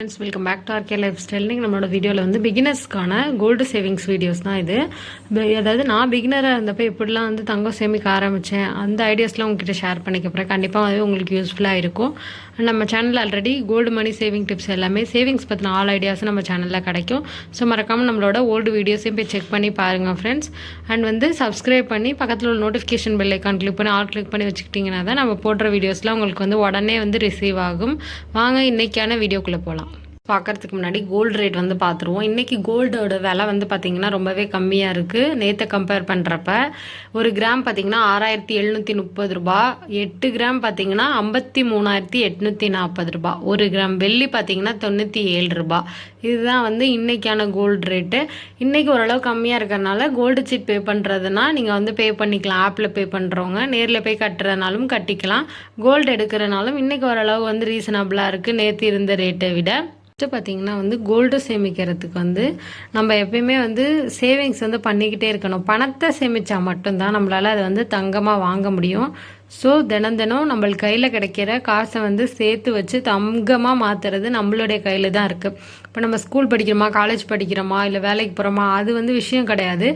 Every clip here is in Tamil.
Friends, welcome back to RK lifestyle. நீங்கள் நம்மளோட வீடியோவில் வந்து பிகினர்ஸ்க்கான கோல்டு சேவிங்ஸ் வீடியோஸ் தான் இது. அதாவது நான் பிகினராக இருந்தப்போ எப்படிலாம் வந்து தங்கம் சேமிக்க ஆரம்பித்தேன் அந்த ஐடியாஸ்லாம் உங்ககிட்ட ஷேர் பண்ணிக்க போகிறேன். கண்டிப்பாக வந்து உங்களுக்கு யூஸ்ஃபுல்லாக இருக்கும். நம்ம சேனலில் already gold money saving tips எல்லாமே சேவிங்ஸ் பற்றின ஆல் ஐடியாஸும் நம்ம சேனலில் கிடைக்கும். ஸோ மறக்காமல் நம்மளோட ஓல்டு வீடியோஸையும் போய் செக் பண்ணி பாருங்கள் ஃப்ரெண்ட்ஸ். அண்ட் வந்து சப்ஸ்கிரைப் பண்ணி பக்கத்தில் உள்ள நோட்டிஃபிகேஷன் பெல் ஐக்கான் கிளிக் பண்ணி ஆல் கிளிக் பண்ணி வச்சுக்கிட்டிங்கன்னா தான் நம்ம போடுற வீடியோஸ்லாம் உங்களுக்கு வந்து உடனே வந்து ரிசீவ் ஆகும். வாங்க இன்றைக்கான வீடியோக்குள்ளே போகலாம். பார்க்குறதுக்கு முன்னாடி கோல்டு ரேட் வந்து பார்த்துருவோம். இன்றைக்கி கோல்டோட விலை வந்து பார்த்திங்கன்னா ரொம்பவே கம்மியாக இருக்குது. நேற்றை கம்பேர் பண்ணுறப்ப ஒரு கிராம் பார்த்திங்கன்னா 6730 ரூபா, 8 கிராம் பார்த்திங்கன்னா 53840 ரூபா, ஒரு கிராம் வெள்ளி பார்த்திங்கன்னா 97 ரூபா. இதுதான் வந்து இன்றைக்கான கோல்டு ரேட்டு. இன்றைக்கி ஓரளவு கம்மியாக இருக்கிறனால கோல்டு சீட் பே பண்ணுறதுனா நீங்கள் வந்து பே பண்ணிக்கலாம். ஆப்பில் பே பண்ணுறவங்க நேரில் போய் கட்டுறதுனாலும் கட்டிக்கலாம். கோல்டு எடுக்கிறனாலும் இன்றைக்கி ஓரளவு வந்து ரீசனபிளாக இருக்குது நேற்று இருந்த ரேட்டை விட. பார்த்திங்கன்னா வந்து கோல்டு சேமிக்கிறதுக்கு வந்து நம்ம எப்பயுமே வந்து சேவிங்ஸ் வந்து பண்ணிக்கிட்டே இருக்கணும். பணத்தை சேமித்தா மட்டும்தான் நம்மளால் அதை வந்து தங்கமாக வாங்க முடியும். ஸோ தினம் நம்மளுக்கு கையில் கிடைக்கிற காசை வந்து சேர்த்து வச்சு தங்கமாக மாற்றுறது நம்மளுடைய கையில் தான் இருக்குது. இப்போ நம்ம ஸ்கூல் படிக்கிறோமா, காலேஜ் படிக்கிறோமா, இல்லை வேலைக்கு போகிறோமா, அது வந்து விஷயம் கிடையாது.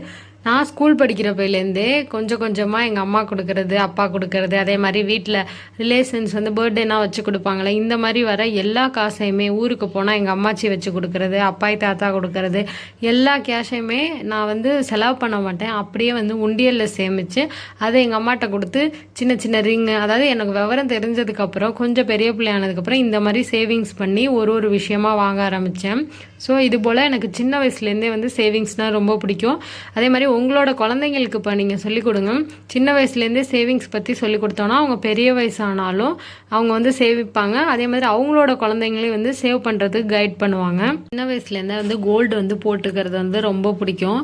நான் ஸ்கூல் படிக்கிறப்பையிலேருந்தே கொஞ்சம் கொஞ்சமாக எங்கள் அம்மா கொடுக்கறது, அப்பா கொடுக்கறது, அதே மாதிரி வீட்டில் ரிலேஷன்ஸ் வந்து பர்த்டேனா வச்சு கொடுப்பாங்களே, இந்த மாதிரி வர எல்லா காசையுமே ஊருக்கு போனால் எங்கள் அம்மாச்சி வச்சு கொடுக்கறது, அப்பாய் தாத்தா கொடுக்கறது, எல்லா கேஷையுமே நான் வந்து செலவு பண்ண மாட்டேன். அப்படியே வந்து உண்டியலில் சேமித்து அதை எங்கள் அம்மாட்ட கொடுத்து சின்ன சின்ன ரிங்கு, அதாவது எனக்கு விவரம் தெரிஞ்சதுக்கப்புறம் கொஞ்சம் பெரிய பிள்ளையானதுக்கப்புறம் இந்த மாதிரி சேவிங்ஸ் பண்ணி ஒரு விஷயமாக வாங்க ஆரம்பித்தேன். ஸோ இது போல் எனக்கு சின்ன வயசுலேருந்தே வந்து சேவிங்ஸ்னால் ரொம்ப பிடிக்கும். அதே மாதிரி உங்களோட குழந்தைங்களுக்கு இப்போ நீங்கள் சொல்லிக் கொடுங்க. சின்ன வயசுலேருந்தே சேவிங்ஸ் பற்றி சொல்லிக் கொடுத்தோன்னா அவங்க பெரிய வயசானாலும் அவங்க வந்து சேவிப்பாங்க. அதே மாதிரி அவங்களோட குழந்தைங்களையும் வந்து சேவ் பண்ணுறதுக்கு கைட் பண்ணுவாங்க. சின்ன வயசுலேருந்தே வந்து கோல்டு வந்து போட்டுக்கிறது வந்து ரொம்ப பிடிக்கும்.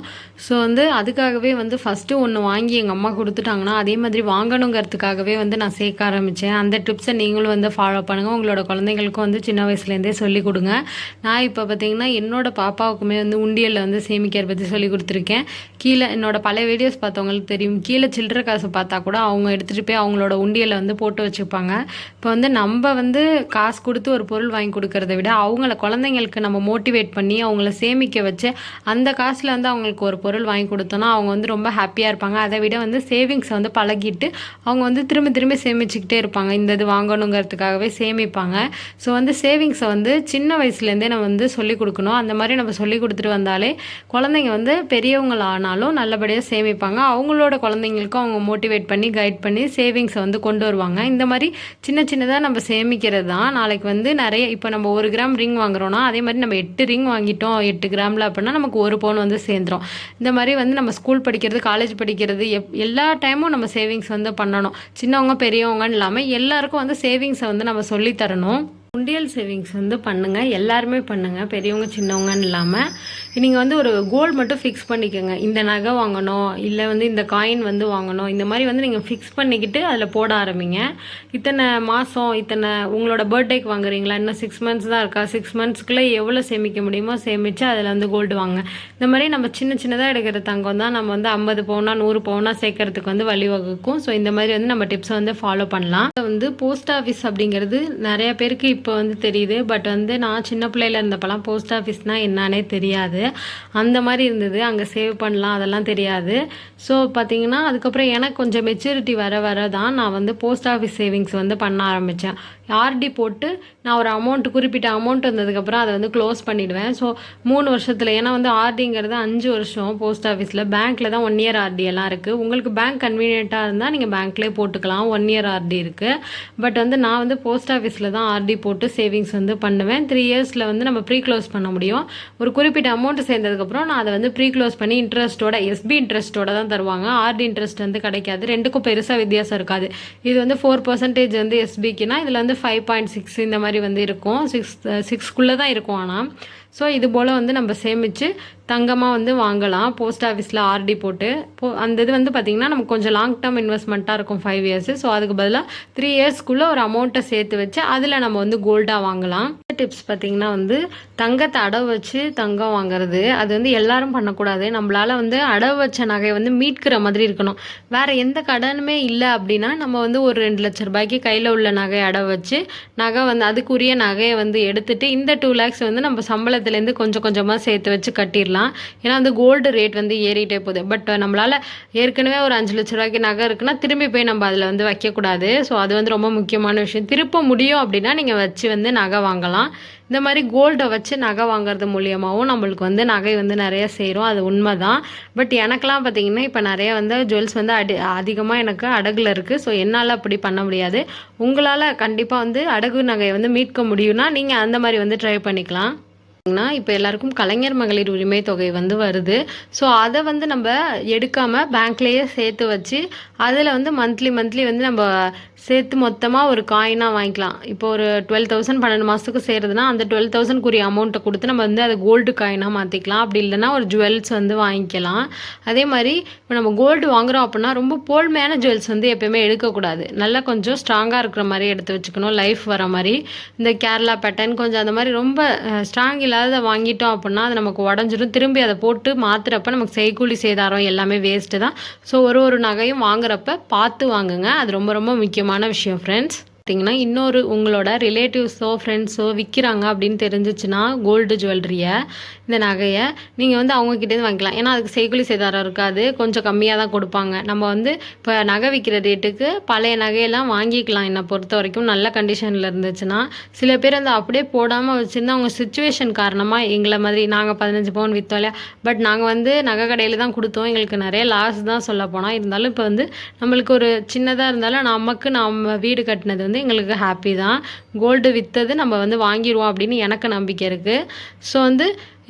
ஸோ வந்து அதுக்காகவே வந்து ஃபஸ்ட்டு ஒன்று வாங்கி எங்கள் அம்மா கொடுத்துட்டாங்கன்னா அதே மாதிரி வாங்கணுங்கிறதுக்காகவே வந்து நான் சேர்க்க ஆரம்பித்தேன். அந்த டிப்ஸை நீங்களும் வந்து ஃபாலோ பண்ணுங்கள். உங்களோட குழந்தைங்களுக்கும் வந்து சின்ன வயசுலேருந்தே சொல்லிக் கொடுங்க. நான் இப்போ பார்த்திங்கன்னா என்னோட பாப்பாவுக்குமே வந்து உண்டியலில் வந்து சேமிக்கிற பற்றி சொல்லி கொடுத்துருக்கேன். கீழே என்னோட பழைய வீடியோஸ் பார்த்தவங்களுக்கு தெரியும், கீழே சில்லற காசு பார்த்தா கூட அவங்க எடுத்துகிட்டு போய் அவங்களோட உண்டியலில் வந்து போட்டு வச்சுப்பாங்க. இப்போ வந்து நம்ம வந்து காசு கொடுத்து ஒரு பொருள் வாங்கி கொடுக்கறத விட அவங்கள குழந்தைங்களுக்கு நம்ம மோட்டிவேட் பண்ணி அவங்கள சேமிக்க வச்சு அந்த காசில் வந்து அவங்களுக்கு ஒரு பொருள் வாங்கி கொடுத்தோன்னா அவங்க வந்து ரொம்ப ஹாப்பியாக இருப்பாங்க. அதை விட வந்து சேவிங்ஸை வந்து பழகிட்டு அவங்க வந்து திரும்ப சேமிச்சுக்கிட்டே இருப்பாங்க. இந்த இது வாங்கணுங்கிறதுக்காகவே சேமிப்பாங்க. ஸோ வந்து சேவிங்ஸை வந்து சின்ன வயசுலேருந்தே நம்ம வந்து சொல்லிக் கொடுக்கணும். அந்த மாதிரி நம்ம சொல்லி கொடுத்துட்டு வந்தாலே குழந்தைங்க வந்து பெரியவங்களானாலும் நல்லபடியாக சேமிப்பாங்க. அவங்களோட குழந்தைங்களுக்கும் அவங்க மோட்டிவேட் பண்ணி கைட் பண்ணி சேவிங்ஸை வந்து கொண்டு வருவாங்க. இந்த மாதிரி சின்னதாக நம்ம சேமிக்கிறது தான் நாளைக்கு வந்து நிறைய. இப்போ நம்ம 1 கிராம் ரிங் வாங்குறோன்னா அதே மாதிரி நம்ம 8 ரிங் வாங்கிட்டோம் 8 கிராமில் அப்படின்னா நமக்கு 1 பவுன் வந்து சேர்ந்துடும். இந்த மாதிரி வந்து நம்ம ஸ்கூல் படிக்கிறது, காலேஜ் படிக்கிறது, எல்லா டைமும் நம்ம சேவிங்ஸ் வந்து பண்ணணும். சின்னவங்க பெரியவங்கன்னு இல்லாமல் எல்லாருக்கும் வந்து சேவிங்ஸை வந்து நம்ம சொல்லித்தரணும். உண்டியல் சேவிங்ஸ் வந்து பண்ணுங்கள், எல்லாருமே பண்ணுங்கள், பெரியவங்க சின்னவங்கன்னு இல்லாமல். நீங்கள் வந்து ஒரு கோல் மட்டும் ஃபிக்ஸ் பண்ணிக்கோங்க. இந்த நகை வாங்கணும், இல்லை வந்து இந்த காயின் வந்து வாங்கணும், இந்த மாதிரி வந்து நீங்கள் ஃபிக்ஸ் பண்ணிக்கிட்டு அதில் போட ஆரம்பிங்க. இத்தனை மாதம், இத்தனை உங்களோட பர்த்டேக்கு வாங்குறீங்களா, இன்னும் 6 மந்த்ஸ் தான் இருக்கா, 6 மந்த்ஸ்க்குள்ளே எவ்வளோ சேமிக்க முடியுமோ சேமித்து அதில் வந்து கோல்டு வாங்க. இந்த மாதிரி நம்ம சின்னதாக எடுக்கிற தங்கம் தான் நம்ம வந்து 50 பவுனா 100 பவுனா சேர்க்கறதுக்கு வந்து வழிவகுக்கும். ஸோ இந்த மாதிரி வந்து நம்ம டிப்ஸை வந்து ஃபாலோ பண்ணலாம். வந்து போஸ்ட் ஆஃபீஸ் அப்படிங்கிறது நிறைய பேருக்கு இப்போ வந்து தெரியுது. பட் வந்து நான் சின்ன பிள்ளையில இருந்தப்பெல்லாம் போஸ்ட் ஆஃபீஸ்னால் என்னன்னே தெரியாது. அந்த மாதிரி இருந்தது. அங்கே சேவ் பண்ணலாம் அதெல்லாம் தெரியாது. ஸோ பார்த்தீங்கன்னா அதுக்கப்புறம் எனக்கு கொஞ்சம் மெச்சூரிட்டி வர தான் நான் வந்து போஸ்ட் ஆஃபீஸ் சேவிங்ஸ் வந்து பண்ண ஆரம்பித்தேன். ஆர்டி போட்டு நான் ஒரு குறிப்பிட்ட அமௌண்ட் வந்ததுக்கப்புறம் அதை வந்து க்ளோஸ் பண்ணிவிடுவேன். ஸோ 3 வருஷத்தில், ஏன்னா வந்து ஆர்டிங்கிறது 5 வருஷம் போஸ்ட் ஆஃபீஸில். பேங்க்கில் தான் 1 இயர் ஆர்டி எல்லாம் இருக்குது. உங்களுக்கு பேங்க் கன்வீனியண்ட்டாக இருந்தால் நீங்கள் பேங்க்லேயே போட்டுக்கலாம். 1 இயர் ஆர்டி இருக்குது. பட் வந்து நான் வந்து போஸ்ட் ஆஃபீஸில் தான் ஆர்டி போட்டு சேவிங்ஸ் வந்து பண்ணுவேன். 3 இயர்ஸில் வந்து நம்ம ப்ரீ க்ளோஸ் பண்ண முடியும். ஒரு குறிப்பிட்ட அமௌண்ட் சேர்ந்ததுக்கப்புறம் நான் அதை வந்து ப்ரீ க்ளோஸ் பண்ணி இன்ட்ரெஸ்ட்டோட, எஸ்பி இன்ட்ரெஸ்ட்டோட தான் தருவாங்க. ஆர்டி இன்ட்ரெஸ்ட் வந்து கிடைக்காது. ரெண்டுக்கும் பெருசாக வித்தியாசம் இருக்காது. இது வந்து 4% வந்து எஸ்பிக்குனா இதில் வந்து 5.6 இந்த மாதிரி வந்து இருக்கும். 6க்குள்ளே தான் இருக்கும். ஆனால் ஸோ இது போல் வந்து நம்ம சேமித்து தங்கமாக வந்து வாங்கலாம் போஸ்ட் ஆஃபீஸில் ஆர்டி போட்டு. அந்த இது வந்து பார்த்திங்கன்னா நமக்கு கொஞ்சம் லாங் டேர்ம் இன்வெஸ்ட்மெண்ட்டாக இருக்கும் 5 இயர்ஸ். ஸோ அதுக்கு பதிலாக 3 இயர்ஸ்க்குள்ளே ஒரு அமௌண்ட்டை சேர்த்து வச்சு அதில் நம்ம வந்து கோல்டாக வாங்கலாம். டிப்ஸ் பார்த்திங்கன்னா வந்து தங்கத்தை அடவு வச்சு தங்கம் வாங்குறது. அது வந்து எல்லாரும் பண்ணக்கூடாது. நம்மளால் வந்து அடவு வச்ச நகையை வந்து மீட்கிற மாதிரி இருக்கணும். வேறு எந்த கடனுமே இல்லை அப்படின்னா நம்ம வந்து ஒரு 2 லட்ச ரூபாய்க்கு கையில் உள்ள நகையை அடவு வச்சு நகை வந்து அதுக்குரிய நகையை வந்து எடுத்துகிட்டு இந்த 2 lakhs வந்து நம்ம சம்பளத்துலேருந்து கொஞ்சம் கொஞ்சமாக சேர்த்து வச்சு கட்டிடலாம். ஏன்னா வந்து கோல்டு ரேட் வந்து ஏறிட்டே போகுது. பட் நம்மளால் ஏற்கனவே ஒரு 5 லட்ச ரூபாய்க்கு நகை இருக்குன்னா திரும்பி போய் நம்ம அதில் வந்து வைக்கக்கூடாது. ஸோ அது வந்து ரொம்ப முக்கியமான விஷயம். திருப்ப முடியும் அப்படின்னா நீங்கள் வச்சு வந்து நகை வாங்கலாம். இந்த மாதிரி கோல்டை வச்சு நகை வாங்குறது மூலியமாகவும் நம்மளுக்கு வந்து நகை வந்து நிறைய சேரும். அது உண்மை தான். பட் எனக்கெலாம் பார்த்திங்கன்னா இப்போ நிறைய வந்து ஜுவல்ஸ் வந்து அதிகமாக எனக்கு அடகுல இருக்குது. ஸோ என்னால் அப்படி பண்ண முடியாது. உங்களால் கண்டிப்பாக வந்து அடகு நகையை வந்து மீட்க முடியும்னா நீங்கள் அந்த மாதிரி வந்து ட்ரை பண்ணிக்கலாம். இப்போ எல்லாருக்கும் கலைஞர் மகளிர் உரிமை தொகை வந்து வருது. ஸோ அதை வந்து நம்ம எடுக்காமல் பேங்க்லேயே சேர்த்து வச்சு அதில் வந்து மந்த்லி வந்து நம்ம சேர்த்து மொத்தமாக ஒரு காயினாக வாங்கிக்கலாம். இப்போ ஒரு 12,000 12 மாதத்துக்கு சேருதுன்னா அந்த 12,000க்குரிய அமௌண்ட்டை கொடுத்து நம்ம வந்து அதை கோல்டு காயினாக மாற்றிக்கலாம். அப்படி இல்லைன்னா ஒரு ஜுவல்ஸ் வந்து வாங்கிக்கலாம். அதே மாதிரி இப்போ நம்ம கோல்டு வாங்குகிறோம் அப்படின்னா ரொம்ப போல்மையான ஜுவல்ஸ் வந்து எப்போயுமே எடுக்கக்கூடாது. நல்லா கொஞ்சம் ஸ்ட்ராங்காக இருக்கிற மாதிரி எடுத்து வச்சுக்கணும். லைஃப் வர மாதிரி இந்த கேரளா பேட்டர்ன் கொஞ்சம் அந்த மாதிரி ரொம்ப ஸ்ட்ராங் இல்லாத வாங்கிட்டோம் அப்படின்னா அது நமக்கு உடஞ்சிடும். திரும்பி அதை போட்டு மாற்றுறப்ப நமக்கு செய்கூலி சேதாரம் எல்லாமே வேஸ்ட்டு தான். ஸோ ஒரு நகையும் வாங்குறப்ப பார்த்து வாங்குங்க. அது ரொம்ப ரொம்ப முக்கியமான விஷயம் ஃப்ரெண்ட்ஸ். பார்த்தீங்கன்னா இன்னொரு உங்களோட ரிலேட்டிவ்ஸோ ஃப்ரெண்ட்ஸோ விற்கிறாங்க அப்படின்னு தெரிஞ்சிச்சுன்னா கோல்டு ஜுவல்லரியை இந்த நகையை நீங்கள் வந்து அவங்கக்கிட்டேருந்து வாங்கிக்கலாம். ஏன்னா அதுக்கு செய்கூலி சேதாரம் இருக்காது. கொஞ்சம் கம்மியாக தான் கொடுப்பாங்க. நம்ம வந்து இப்போ நகை விற்கிற ரேட்டுக்கு பழைய நகையெல்லாம் வாங்கிக்கலாம். என்னை பொறுத்த வரைக்கும் நல்ல கண்டிஷனில் இருந்துச்சுன்னா. சில பேர் வந்து அப்படியே போடாமல் வச்சுருந்தா அவங்க சுச்சுவேஷன் காரணமாக எங்களை மாதிரி நாங்கள் 15 பவுன் விற்றோம் இல்லையா. பட் நாங்கள் வந்து நகை கடையில் தான் கொடுத்தோம். எங்களுக்கு நிறைய லாஸ் தான் சொல்ல போனால். இருந்தாலும் இப்போ வந்து நம்மளுக்கு ஒரு சின்னதாக இருந்தாலும் நம்ம வீடு கட்டினது வந்து எங்களுக்கு ஹாப்பி தான். கோல்டு விற்றது நம்ம வந்து வாங்கிடுவோம் அப்படின்னு எனக்கு நம்பிக்கை இருக்குது. ஸோ வந்து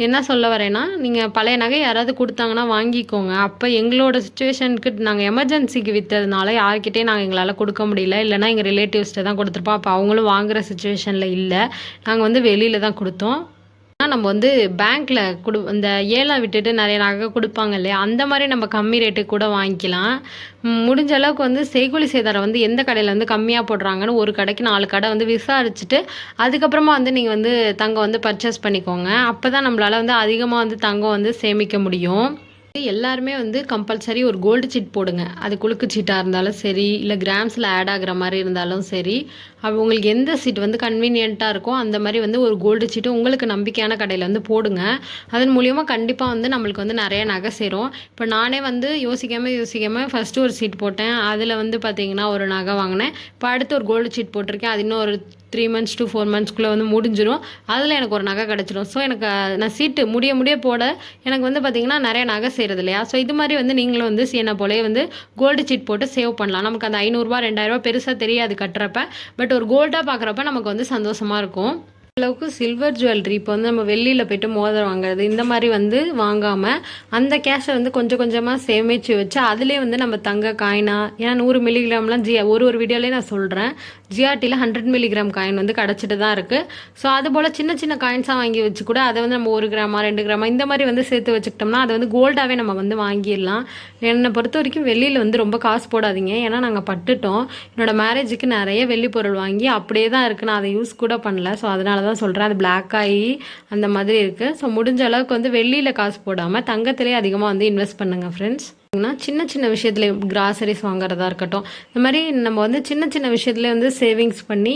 என்ன சொல்ல வரேன்னா நீங்கள் பழைய நகை யாராவது கொடுத்தாங்கன்னா வாங்கிக்கோங்க. அப்போ எங்களோட சுச்சுவேஷனுக்கு நாங்கள் எமர்ஜென்சிக்கு விற்றதுனால யார்கிட்டையும் எங்களால் கொடுக்க முடியல. இல்லைனா எங்கள் ரிலேட்டிவ்ஸ்கிட்ட தான் கொடுத்துருப்போம். அப்போ அவங்களும் வாங்குகிற சுச்சுவேஷனில் இல்லை. நாங்கள் வந்து வெளியில் தான் கொடுத்தோம். நம்ம வந்து பேங்க்கில் இந்த ஏலம் விட்டுட்டு நிறைய நகை கொடுப்பாங்க இல்லையா, அந்த மாதிரி நம்ம கம்மி ரேட்டுக்கு கூட வாங்கிக்கலாம். முடிஞ்ச அளவுக்கு வந்து செய்கூலி சேதாரம் வந்து எந்த கடையில் வந்து கம்மியாக போடுறாங்கன்னு ஒரு கடைக்கு 4 கடை வந்து விசாரிச்சுட்டு அதுக்கப்புறமா வந்து நீங்கள் வந்து தங்கம் வந்து பர்ச்சேஸ் பண்ணிக்கோங்க. அப்போ தான் நம்மளால் வந்து அதிகமாக வந்து தங்கம் வந்து சேமிக்க முடியும். எல்லாருமே வந்து கம்பல்சரி ஒரு கோல்டு சீட் போடுங்க. அது குலுக்கு சீட்டாக இருந்தாலும் சரி, இல்லை கிராம்ஸில் ஆட் ஆகிற மாதிரி இருந்தாலும் சரி, உங்களுக்கு எந்த சீட் வந்து கன்வீனியண்ட்டாக இருக்கோ அந்த மாதிரி வந்து ஒரு கோல்டு சீட்டு உங்களுக்கு நம்பிக்கையான கடையில் வந்து போடுங்க. அதன் மூலியமாக கண்டிப்பாக வந்து நம்மளுக்கு வந்து நிறைய நகை சேரும். இப்போ நானே வந்து யோசிக்காமல் ஃபஸ்ட்டு ஒரு சீட் போட்டேன். அதில் வந்து பார்த்திங்கன்னா ஒரு நகை வாங்கினேன். இப்போ அடுத்து ஒரு கோல்டு சீட் போட்டிருக்கேன். அது இன்னும் ஒரு 3 months to 4 monthsக்குள்ளே வந்து முடிஞ்சிடும். அதில் எனக்கு ஒரு நகை கிடச்சிடும். ஸோ எனக்கு நான் சீட்டு முடிய போட எனக்கு வந்து பார்த்திங்கன்னா நிறைய நகை செய்கிறது இல்லையா. ஸோ இது மாதிரி வந்து நீங்களும் வந்து என்னை போலே வந்து கோல்டு சீட் போட்டு சேவ் பண்ணலாம். நமக்கு அந்த 500 2000 பெருசாக தெரியாது கட்டுறப்ப. பட் ஒரு கோல்டாக பார்க்குறப்ப நமக்கு வந்து சந்தோஷமாக இருக்கும். அளவுக்கு சில்வர் ஜுவல்லரி இப்போ வந்து நம்ம வெள்ளியில் போய்ட்டு மோதிரம் வாங்குறது இந்த மாதிரி வந்து வாங்காமல் அந்த கேஷை வந்து கொஞ்சம் கொஞ்சமாக சேமித்து வச்சு அதிலே வந்து நம்ம தங்க காயினா, ஏன்னா 100 மில்லிகிராம்லாம் ஒரு வீடியோலேயே நான் சொல்கிறேன். ஜிஆர்டியில் 100 மில்லிகிராம் காயின் வந்து கிடச்சிட்டு தான் இருக்குது. ஸோ அதுபோல் சின்ன காயின்ஸாக வாங்கி வச்சு கூட அதை வந்து நம்ம 1 கிராமா 2 கிராமா இந்த மாதிரி வந்து சேர்த்து வச்சுக்கிட்டோம்னா அதை வந்து கோல்டாகவே நம்ம வந்து வாங்கிடலாம். என்னை பொறுத்த வரைக்கும் வெள்ளியில் வந்து ரொம்ப காசு போடாதீங்க. ஏன்னா நாங்கள் பட்டுட்டோம். என்னோடய மேரேஜுக்கு நிறைய வெள்ளி பொருள் வாங்கி அப்படியே தான் இருக்குது. நான் அதை யூஸ் கூட பண்ணல. ஸோ அதனால தான் சொல்கிறேன். அது பிளாக் ஆகி அந்த மாதிரி இருக்குது. ஸோ முடிஞ்ச அளவுக்கு வந்து வெள்ளியில் காசு போடாமல் தங்கத்திலே அதிகமாக வந்து இன்வெஸ்ட் பண்ணுங்கள் ஃப்ரெண்ட்ஸ். சின்ன விஷயத்துல கிராசரிஸ் வாங்குறதா இருக்கட்டும், இந்த மாதிரி நம்ம வந்து சின்ன விஷயத்துல வந்து சேவிங்ஸ் பண்ணி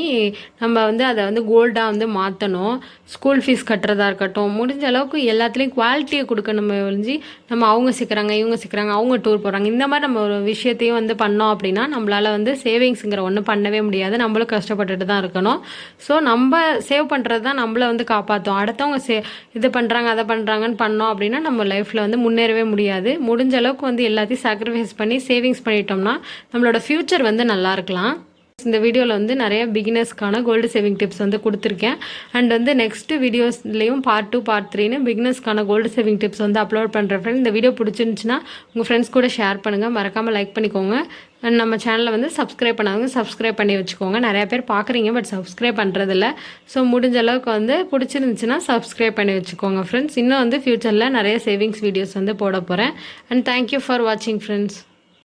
நம்ம வந்து அதை வந்து கோல்டாக வந்து மாற்றணும். ஸ்கூல் ஃபீஸ் கட்டுறதா இருக்கட்டும், முடிஞ்ச அளவுக்கு எல்லாத்துலேயும் குவாலிட்டியை கொடுக்கணும். ஒழிஞ்சு நம்ம அவங்க சிக்கிறாங்க இவங்க சிக்கிறாங்க அவங்க டூர் போகிறாங்க இந்த மாதிரி நம்ம ஒரு விஷயத்தையும் வந்து பண்ணோம் அப்படின்னா நம்மளால் வந்து சேவிங்ஸுங்கிற ஒன்று பண்ணவே முடியாது. நம்மளும் கஷ்டப்பட்டுட்டு தான் இருக்கணும். ஸோ நம்ம சேவ் பண்ணுறது தான் நம்மளை வந்து காப்பாற்றும். அடுத்தவங்க இது பண்ணுறாங்க அதை பண்ணுறாங்கன்னு பண்ணோம் அப்படின்னா நம்ம லைஃப்பில் வந்து முன்னேறவே முடியாது. முடிஞ்ச அளவுக்கு வந்து எல்லாத்தையும் சாக்ரிஃபைஸ் பண்ணி சேவிங்ஸ் பண்ணிட்டோம்னா நம்மளோட ஃப்யூச்சர் வந்து நல்லா இருக்கலாம். இந்த வீடியோவில் வந்து நிறைய பிகினர்ஸ்க்கான கோல்டு சேவிங் டிப்ஸ் வந்து கொடுத்துருக்கேன். அண்ட் வந்து நெக்ஸ்ட் வீடியோஸ்லேயும் பார்ட் 2 பார்ட் 3ன்னு பிகினர்ஸ்க்கான கோல்டு சேவிங் டிப்ஸ் வந்து அப்லோட் பண்ணுறேன் ஃப்ரெண்ட். இந்த வீடியோ பிடிச்சிருந்துச்சுன்னா உங்கள் ஃப்ரெண்ட்ஸ் கூட ஷேர் பண்ணுங்கள். மறக்காமல் லைக் பண்ணிக்கோங்க. அண்ட் நம்ம சேனலில் வந்து சப்ஸ்கிரைப் பண்ணாதவங்க சப்ஸ்கிரைப் பண்ணி வச்சுக்கோங்க. நிறையா பேர் பார்க்குறீங்க பட் சப்ஸ்கிரைப் பண்ணுறதில்ல. ஸோ முடிஞ்ச அளவுக்கு வந்து பிடிச்சிருந்துச்சுன்னா சப்ஸ்கிரைப் பண்ணி வச்சுக்கோங்க ஃப்ரெண்ட்ஸ். இன்னும் வந்து ஃப்யூச்சரில் நிறைய சேவிங்ஸ் வீடியோஸ் வந்து போட போகிறேன். அண்ட் தேங்க்யூ ஃபார் வாட்சிங் ஃப்ரெண்ட்ஸ்.